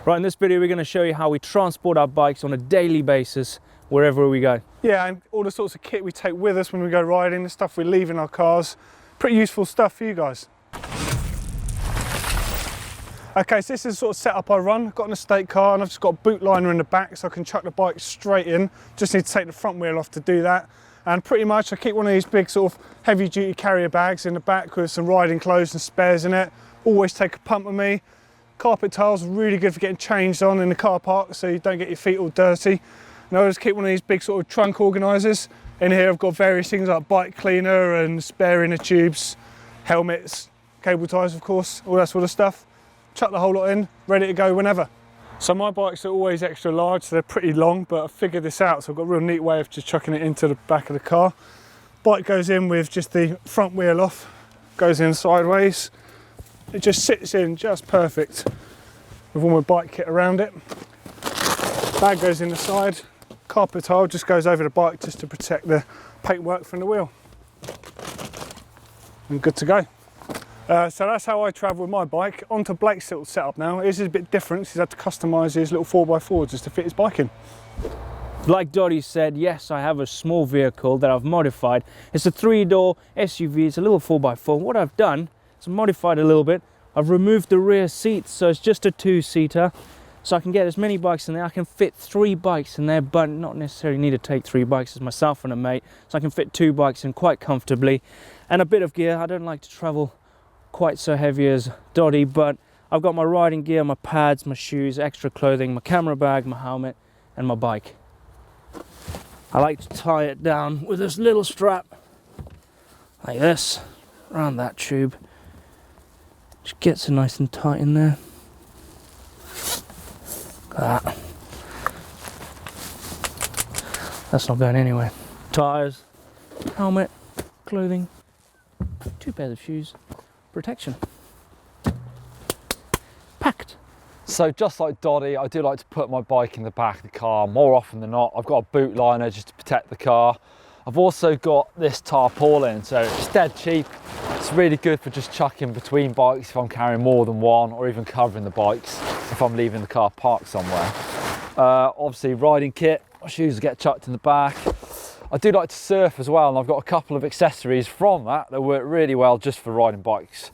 Right, in this video we're going to show you how we transport our bikes on a daily basis wherever we go. Yeah, and all the sorts of kit we take with us when we go riding, the stuff we leave in our cars. Pretty useful stuff for you guys. Okay, so this is the sort of setup I run. I've got an estate car and I've just got a boot liner in the back so I can chuck the bike straight in. Just need to take the front wheel off to do that. And pretty much I keep one of these big sort of heavy duty carrier bags in the back with some riding clothes and spares in it. Always take a pump with me. Carpet tiles are really good for getting changed on in the car park so you don't get your feet all dirty. And I always keep one of these big sort of trunk organisers. In here I've got various things like bike cleaner and spare inner tubes, helmets, cable ties of course, all that sort of stuff. Chuck the whole lot in, ready to go whenever. So my bikes are always extra large, so they're pretty long, but I figured this out, so I've got a real neat way of just chucking it into the back of the car. Bike goes in with just the front wheel off, goes in sideways. It just sits in just perfect with all my bike kit around it. Bag goes in the side, carpet tile just goes over the bike just to protect the paintwork from the wheel. And good to go. So that's how I travel with my bike. Onto Blake's little setup now. His is a bit different. He's had to customise his little 4x4 just to fit his bike in. Like Doddy said, yes, I have a small vehicle that I've modified. It's a 3-door SUV, it's a little 4x4. What I've done is modified a little bit. I've removed the rear seats, so it's just a 2-seater. So I can get as many bikes in there. I can fit 3 bikes in there, but not necessarily need to take 3 bikes as myself and a mate. So I can fit 2 bikes in quite comfortably. And a bit of gear. I don't like to travel quite so heavy as Doddy, but I've got my riding gear, my pads, my shoes, extra clothing, my camera bag, my helmet, and my bike. I like to tie it down with this little strap, like this, around that tube. Just gets it nice and tight in there. Like that. That's not going anywhere. Tires, helmet, clothing, 2 pairs of shoes. Protection. Packed. So just like Doddy, I do like to put my bike in the back of the car more often than not. I've got a boot liner just to protect the car. I've also got this tarpaulin, so it's dead cheap. It's really good for just chucking between bikes if I'm carrying more than one, or even covering the bikes if I'm leaving the car parked somewhere. Obviously riding kit, my shoes get chucked in the back. I do like to surf as well, and I've got a couple of accessories from that work really well just for riding bikes.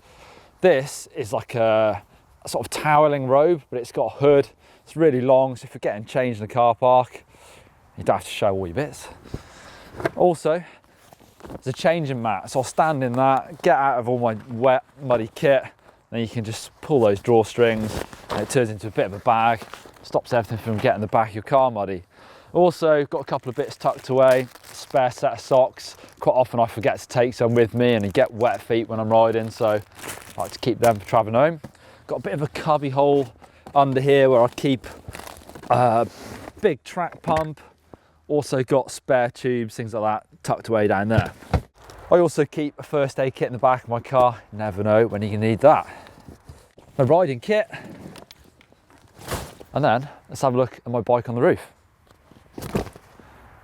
This is like a sort of toweling robe, but it's got a hood. It's really long, so if you're getting changed in the car park, you don't have to show all your bits. Also, there's a changing mat, so I'll stand in that, get out of all my wet, muddy kit, then you can just pull those drawstrings, and it turns into a bit of a bag, stops everything from getting the back of your car muddy. Also got a couple of bits tucked away, spare set of socks. Quite often I forget to take some with me and I get wet feet when I'm riding, so I like to keep them for travelling home. Got a bit of a cubby hole under here where I keep a big track pump. Also got spare tubes, things like that, tucked away down there. I also keep a first aid kit in the back of my car. You never know when you can need that. My riding kit. And then let's have a look at my bike on the roof.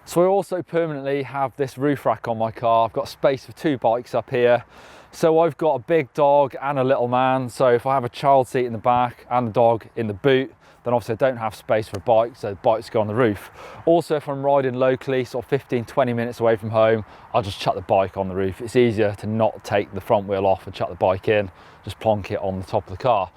So I also permanently have this roof rack on my car. I've got space for 2 bikes up here. So I've got a big dog and a little man. So if I have a child seat in the back and the dog in the boot, then obviously I don't have space for a bike, so the bikes go on the roof. Also, if I'm riding locally, sort of 15-20 minutes away from home, I'll just chuck the bike on the roof. It's easier to not take the front wheel off and chuck the bike in, just plonk it on the top of the car.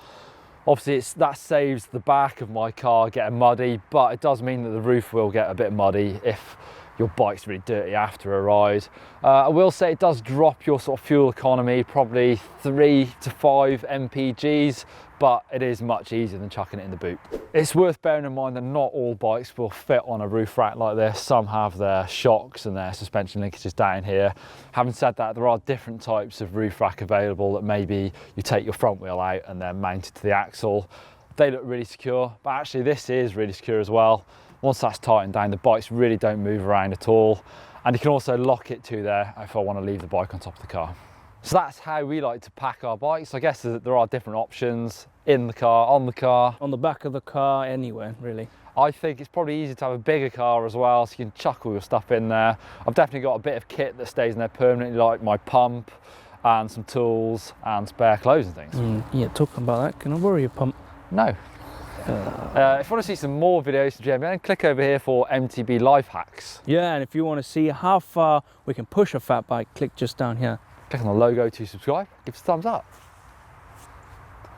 Obviously that saves the back of my car getting muddy, but it does mean that the roof will get a bit muddy if your bike's really dirty after a ride. I will say it does drop your sort of fuel economy, probably 3 to 5 mpgs, but it is much easier than chucking it in the boot. It's worth bearing in mind that not all bikes will fit on a roof rack like this. Some have their shocks and their suspension linkages down here. Having said that, there are different types of roof rack available that maybe you take your front wheel out and then mount it to the axle. They look really secure, but actually this is really secure as well. Once that's tightened down, the bikes really don't move around at all. And you can also lock it to there if I want to leave the bike on top of the car. So that's how we like to pack our bikes. I guess there are different options in the car, on the back of the car, anywhere really. I think it's probably easier to have a bigger car as well, so you can chuck all your stuff in there. I've definitely got a bit of kit that stays in there permanently, like my pump and some tools and spare clothes and things. Yeah, talking about that, can I borrow your pump? No. If you want to see some more videos from JMN, click over here for MTB life hacks. Yeah, and if you want to see how far we can push a fat bike, click just down here. Click on the logo to subscribe, give us a thumbs up.